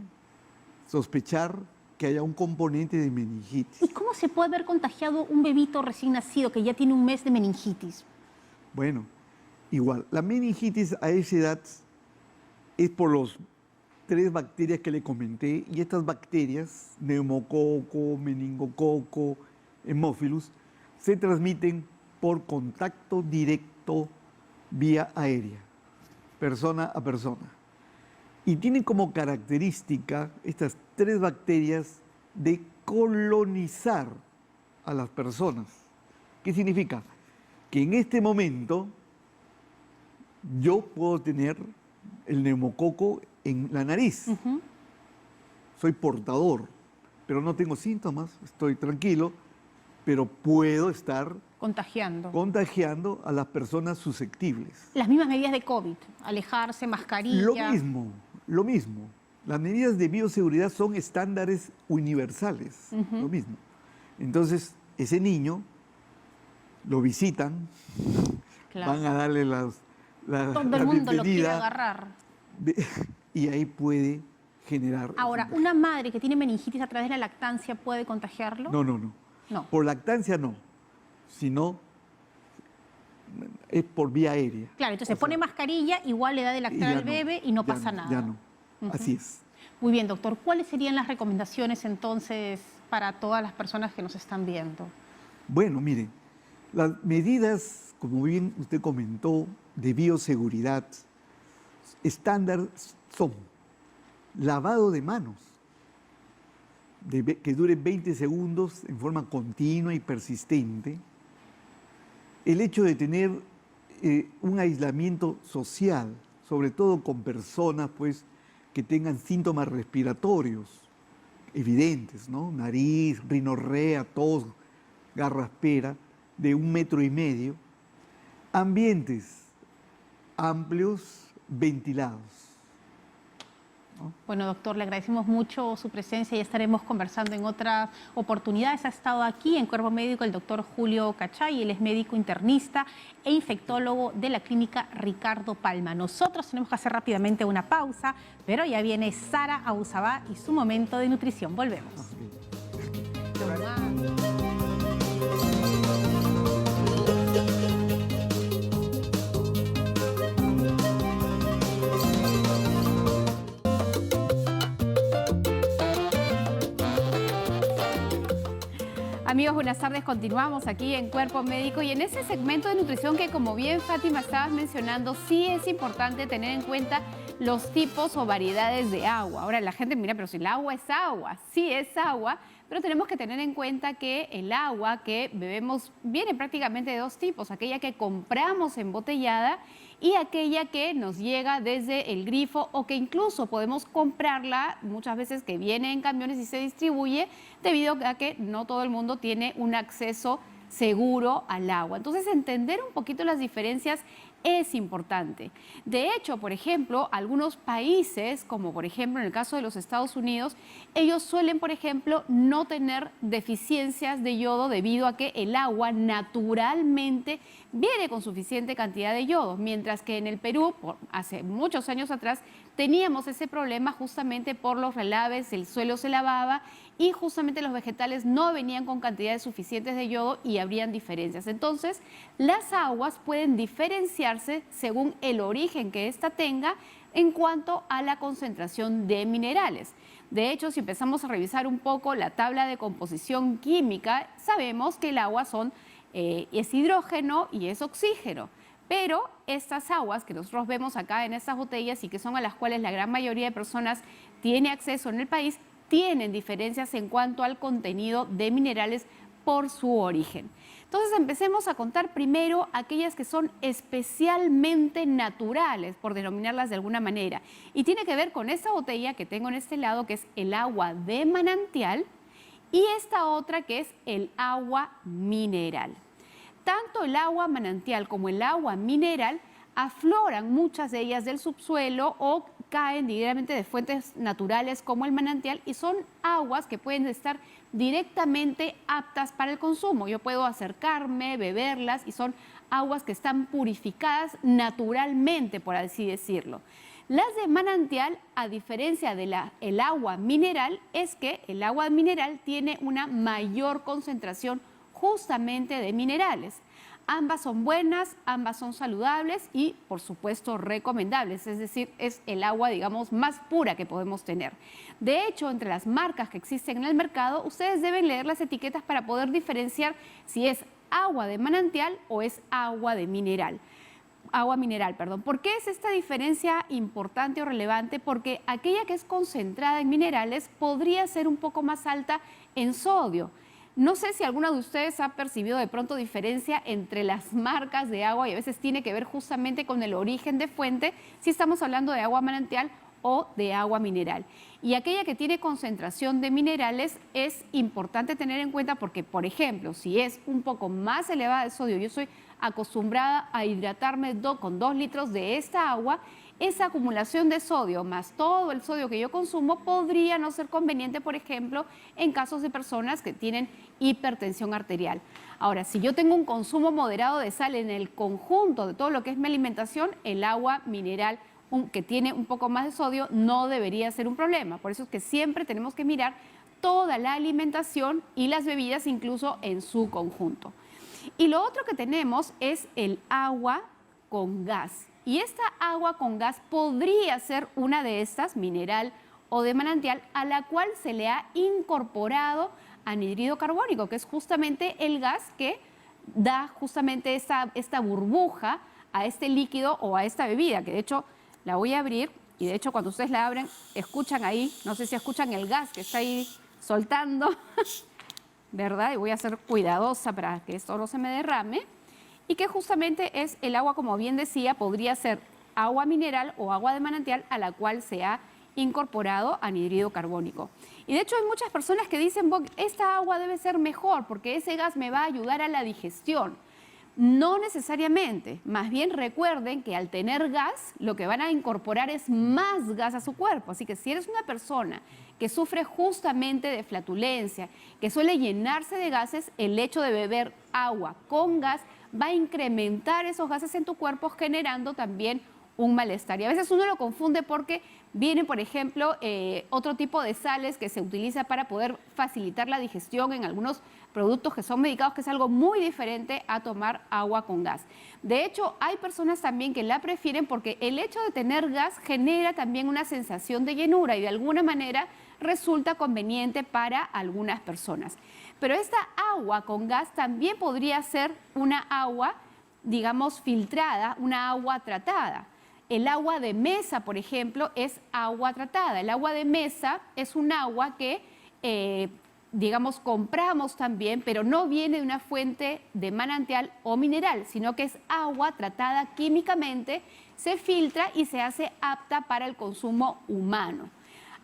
sospechar que haya un componente de meningitis. ¿Y cómo se puede haber contagiado un bebito recién nacido que ya tiene un mes de meningitis? Bueno, igual, la meningitis a esa edad es por los 3 bacterias que le comenté, y estas bacterias, neumococo, meningococo, hemófilus, se transmiten por contacto directo vía aérea, persona a persona. Y tienen como característica estas 3 bacterias de colonizar a las personas. ¿Qué significa? Que en este momento yo puedo tener el neumococo en la nariz. Soy portador, pero no tengo síntomas, estoy tranquilo, pero puedo estar Contagiando. contagiando a las personas susceptibles. Las mismas medidas de COVID, alejarse, mascarilla. Lo mismo. Las medidas de bioseguridad son estándares universales, lo mismo. Entonces, ese niño lo visitan, Claro. van a darle la Todo el mundo lo quiere bienvenida, agarrar. y ahí puede generar. Ahora, ¿una madre que tiene meningitis a través de la lactancia puede contagiarlo? No, no, no. No. Por lactancia no, sino es por vía aérea. Claro, entonces se pone mascarilla, igual le da de Y lactar ya al bebé y no ya pasa nada. Ya no, así es. Muy bien, doctor. ¿Cuáles serían las recomendaciones entonces para todas las personas que nos están viendo? Bueno, miren, las medidas, como bien usted comentó, de bioseguridad estándar son lavado de manos, que dure 20 segundos en forma continua y persistente, el hecho de tener un aislamiento social, sobre todo con personas pues, que tengan síntomas respiratorios evidentes, ¿no? Nariz, rinorrea, tos, garraspera, de 1,5 metros, ambientes amplios, ventilados. Bueno, doctor, le agradecemos mucho su presencia y estaremos conversando en otras oportunidades. Ha estado aquí en Cuerpo Médico el doctor Julio Cachay, él es médico internista e infectólogo de la clínica Ricardo Palma. Nosotros tenemos que hacer rápidamente una pausa, pero ya viene Sara Abusabá y su momento de nutrición. Volvemos. Amigos, buenas tardes. Continuamos aquí en Cuerpo Médico y en ese segmento de nutrición que, como bien Fátima estabas mencionando, sí es importante tener en cuenta los tipos o variedades de agua. Ahora la gente mira, pero si el agua es agua, sí es agua, pero tenemos que tener en cuenta que el agua que bebemos viene prácticamente de dos tipos, aquella que compramos embotellada y aquella que nos llega desde el grifo o que incluso podemos comprarla muchas veces que viene en camiones y se distribuye debido a que no todo el mundo tiene un acceso seguro al agua. Entonces, entender un poquito las diferencias es importante. De hecho, por ejemplo, algunos países, como por ejemplo en el caso de los Estados Unidos, ellos suelen, por ejemplo, no tener deficiencias de yodo debido a que el agua naturalmente viene con suficiente cantidad de yodo, mientras que en el Perú, hace muchos años atrás, teníamos ese problema justamente por los relaves, el suelo se lavaba y justamente los vegetales no venían con cantidades suficientes de yodo y habrían diferencias. Entonces, las aguas pueden diferenciarse según el origen que ésta tenga en cuanto a la concentración de minerales. De hecho, si empezamos a revisar un poco la tabla de composición química, sabemos que el agua es hidrógeno y es oxígeno. Pero estas aguas que nosotros vemos acá en estas botellas y que son a las cuales la gran mayoría de personas tiene acceso en el país, tienen diferencias en cuanto al contenido de minerales por su origen. Entonces empecemos a contar primero aquellas que son especialmente naturales, por denominarlas de alguna manera. Y tiene que ver con esta botella que tengo en este lado, que es el agua de manantial, y esta otra que es el agua mineral. Tanto el agua manantial como el agua mineral afloran muchas de ellas del subsuelo o caen directamente de fuentes naturales como el manantial y son aguas que pueden estar directamente aptas para el consumo. Yo puedo acercarme, beberlas y son aguas que están purificadas naturalmente, por así decirlo. Las de manantial, a diferencia del agua mineral, es que el agua mineral tiene una mayor concentración justamente de minerales. Ambas son buenas, ambas son saludables y, por supuesto, recomendables. Es decir, es el agua, digamos, más pura que podemos tener. De hecho, entre las marcas que existen en el mercado, ustedes deben leer las etiquetas para poder diferenciar si es agua de manantial o es agua mineral. ¿Por qué es esta diferencia importante o relevante? Porque aquella que es concentrada en minerales podría ser un poco más alta en sodio. No sé si alguno de ustedes ha percibido de pronto diferencia entre las marcas de agua y a veces tiene que ver justamente con el origen de fuente, si estamos hablando de agua manantial o de agua mineral. Y aquella que tiene concentración de minerales es importante tener en cuenta porque, por ejemplo, si es un poco más elevada de sodio, yo soy acostumbrada a hidratarme con 2 litros de esta agua, esa acumulación de sodio más todo el sodio que yo consumo podría no ser conveniente, por ejemplo, en casos de personas que tienen hipertensión arterial. Ahora, si yo tengo un consumo moderado de sal en el conjunto de todo lo que es mi alimentación, el agua mineral que tiene un poco más de sodio, no debería ser un problema. Por eso es que siempre tenemos que mirar toda la alimentación y las bebidas incluso en su conjunto. Y lo otro que tenemos es el agua con gas. Y esta agua con gas podría ser una de estas, mineral o de manantial, a la cual se le ha incorporado anhídrido carbónico, que es justamente el gas que da justamente esta burbuja a este líquido o a esta bebida, que de hecho la voy a abrir y de hecho cuando ustedes la abren, escuchan ahí, no sé si escuchan el gas que está ahí soltando, ¿verdad? Y voy a ser cuidadosa para que esto no se me derrame. Y que justamente es el agua, como bien decía, podría ser agua mineral o agua de manantial a la cual se ha incorporado anhídrido carbónico. Y de hecho hay muchas personas que dicen, esta agua debe ser mejor porque ese gas me va a ayudar a la digestión. No necesariamente, más bien recuerden que al tener gas, lo que van a incorporar es más gas a su cuerpo. Así que si eres una persona que sufre justamente de flatulencia, que suele llenarse de gases, el hecho de beber agua con gas va a incrementar esos gases en tu cuerpo, generando también un malestar. Y a veces uno lo confunde porque vienen, por ejemplo, otro tipo de sales que se utiliza para poder facilitar la digestión en algunos productos que son medicados, que es algo muy diferente a tomar agua con gas. De hecho, hay personas también que la prefieren porque el hecho de tener gas genera también una sensación de llenura y de alguna manera resulta conveniente para algunas personas. Pero esta agua con gas también podría ser una agua, digamos, filtrada, una agua tratada. El agua de mesa, por ejemplo, es agua tratada. El agua de mesa es un agua que, digamos, compramos también, pero no viene de una fuente de manantial o mineral, sino que es agua tratada químicamente, se filtra y se hace apta para el consumo humano.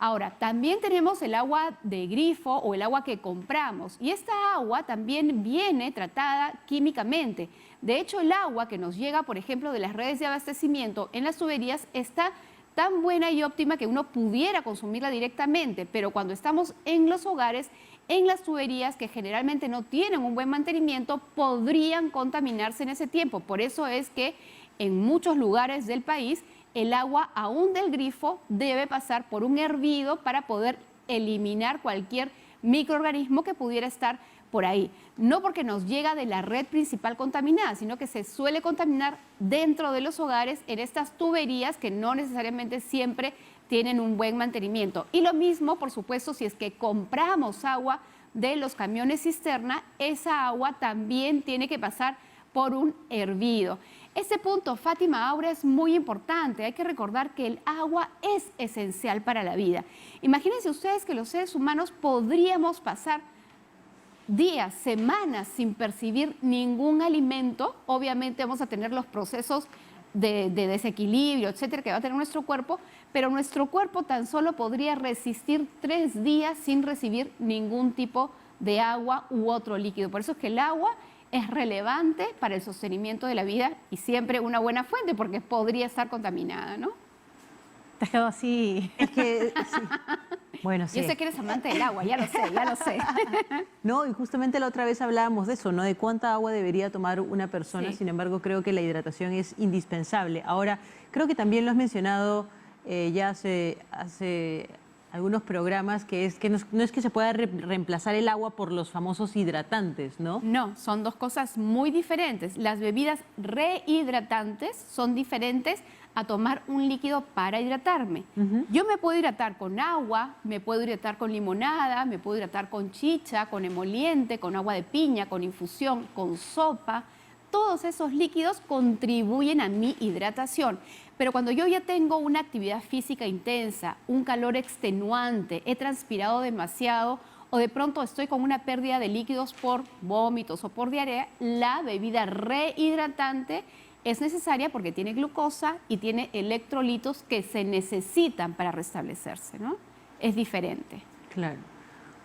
Ahora, también tenemos el agua de grifo o el agua que compramos y esta agua también viene tratada químicamente. De hecho, el agua que nos llega, por ejemplo, de las redes de abastecimiento en las tuberías está tan buena y óptima que uno pudiera consumirla directamente, pero cuando estamos en los hogares, en las tuberías que generalmente no tienen un buen mantenimiento, podrían contaminarse en ese tiempo. Por eso es que en muchos lugares del país el agua aún del grifo debe pasar por un hervido para poder eliminar cualquier microorganismo que pudiera estar por ahí. No porque nos llega de la red principal contaminada, sino que se suele contaminar dentro de los hogares en estas tuberías que no necesariamente siempre tienen un buen mantenimiento. Y lo mismo, por supuesto, si es que compramos agua de los camiones cisterna, esa agua también tiene que pasar por un hervido. Este punto, Fátima Aura, es muy importante. Hay que recordar que el agua es esencial para la vida. Imagínense ustedes que los seres humanos podríamos pasar días, semanas sin percibir ningún alimento. Obviamente vamos a tener los procesos de desequilibrio, etcétera, que va a tener nuestro cuerpo, pero nuestro cuerpo tan solo podría resistir 3 días sin recibir ningún tipo de agua u otro líquido. Por eso es que el agua es relevante para el sostenimiento de la vida y siempre una buena fuente porque podría estar contaminada, ¿no? Te has quedado así. Es que, sí. Bueno, sí. Yo sé que eres amante del agua, ya lo sé, ya lo sé. No, y justamente la otra vez hablábamos de eso, ¿no? De cuánta agua debería tomar una persona. Sí. Sin embargo, creo que la hidratación es indispensable. Ahora, creo que también lo has mencionado ya hace algunos programas, que es que no es que se pueda reemplazar el agua por los famosos hidratantes, ¿no? No, son dos cosas muy diferentes. Las bebidas rehidratantes son diferentes a tomar un líquido para hidratarme. Yo me puedo hidratar con agua, me puedo hidratar con limonada, me puedo hidratar con chicha, con emoliente, con agua de piña, con infusión, con sopa. Todos esos líquidos contribuyen a mi hidratación. Pero cuando yo ya tengo una actividad física intensa, un calor extenuante, he transpirado demasiado o de pronto estoy con una pérdida de líquidos por vómitos o por diarrea, la bebida rehidratante es necesaria porque tiene glucosa y tiene electrolitos que se necesitan para restablecerse, ¿no? Es diferente. Claro.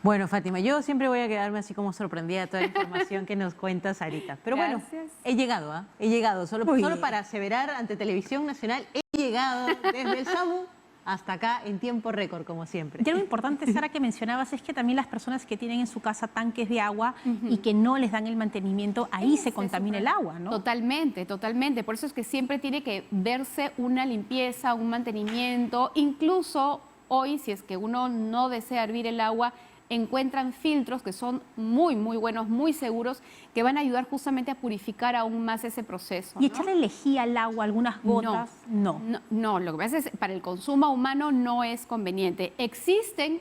Bueno, Fátima, yo siempre voy a quedarme así como sorprendida de toda la información que nos cuenta Sarita. Pero bueno, Gracias. he llegado, He llegado. Solo para aseverar ante Televisión Nacional, he llegado desde el SAMU hasta acá en tiempo récord, como siempre. Y algo importante, Sara, que mencionabas es que también las personas que tienen en su casa tanques de agua y que no les dan el mantenimiento, ahí se contamina el agua, ¿no? Totalmente, totalmente. Por eso es que siempre tiene que verse una limpieza, un mantenimiento. Incluso hoy, si es que uno no desea hervir el agua, encuentran filtros que son muy, muy buenos, muy seguros, que van a ayudar justamente a purificar aún más ese proceso. Y ¿no? echarle lejía al agua, algunas gotas, no. No, lo que pasa es que para el consumo humano no es conveniente. Existen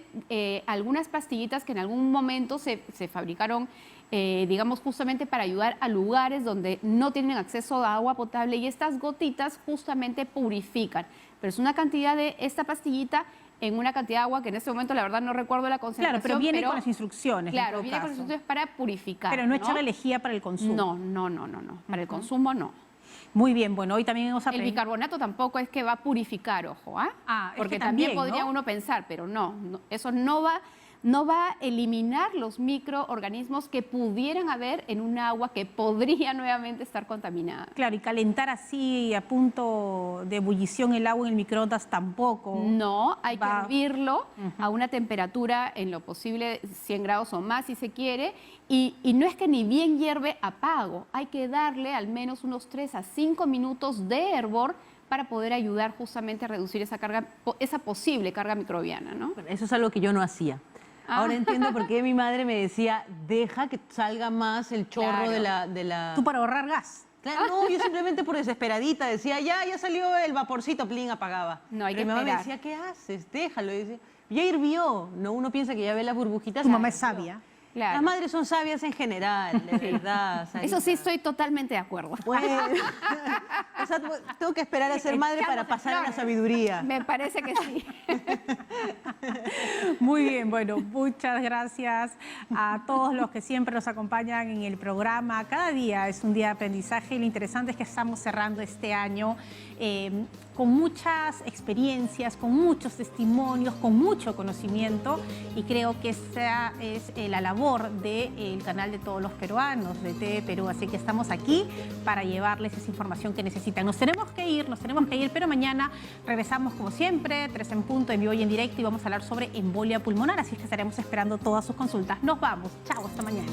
algunas pastillitas que en algún momento se fabricaron, digamos, justamente para ayudar a lugares donde no tienen acceso a agua potable, y estas gotitas justamente purifican. Pero es una cantidad de esta pastillita en una cantidad de agua que en este momento la verdad no recuerdo la concentración. Claro, pero viene con las instrucciones. Claro, viene con las instrucciones para purificar. Pero no echarle lejía para el consumo. No. Para el consumo no. Muy bien, bueno, hoy también hemos El aprendido. bicarbonato tampoco es que va a purificar, ojo, ¿ah? Es Porque que también también, podría ¿no? uno pensar, pero no, eso no va a eliminar los microorganismos que pudieran haber en un agua que podría nuevamente estar contaminada. Claro, y calentar así a punto de ebullición el agua en el microondas tampoco. No, hay que va- hervirlo a una temperatura en lo posible 100 grados o más si se quiere, y no es que ni bien hierve apago, hay que darle al menos unos 3 a 5 minutos de hervor para poder ayudar justamente a reducir esa carga, esa posible carga microbiana, ¿no? Bueno, eso es algo que yo no hacía. Ahora entiendo por qué mi madre me decía, deja que salga más el chorro Claro. de la... Tú para ahorrar gas. Claro, no, yo simplemente por desesperadita decía, ya salió el vaporcito, plin, apagaba. No, hay Pero que mi mamá me esperar. decía, ¿qué haces? Déjalo. Y decía, ya hirvió. No, uno piensa que ya ve las burbujitas. Tu ya mamá es hirvió. sabia. Claro. Las madres son sabias en general, de verdad. Eso sí, estoy totalmente de acuerdo. Pues, o sea, tengo que esperar a ser madre para pasar a la sabiduría. Me parece que sí. Muy bien, bueno, muchas gracias a todos los que siempre nos acompañan en el programa. Cada día es un día de aprendizaje y lo interesante es que estamos cerrando este año con muchas experiencias, con muchos testimonios, con mucho conocimiento, y creo que esa es la labor del canal de todos los peruanos, de TV Perú. Así que estamos aquí para llevarles esa información que necesitan. Nos tenemos que ir, pero mañana regresamos como siempre, 3 en punto, en vivo y en directo, y vamos a hablar sobre embolia pulmonar, así que estaremos esperando todas sus consultas. Nos vamos, chao, hasta mañana.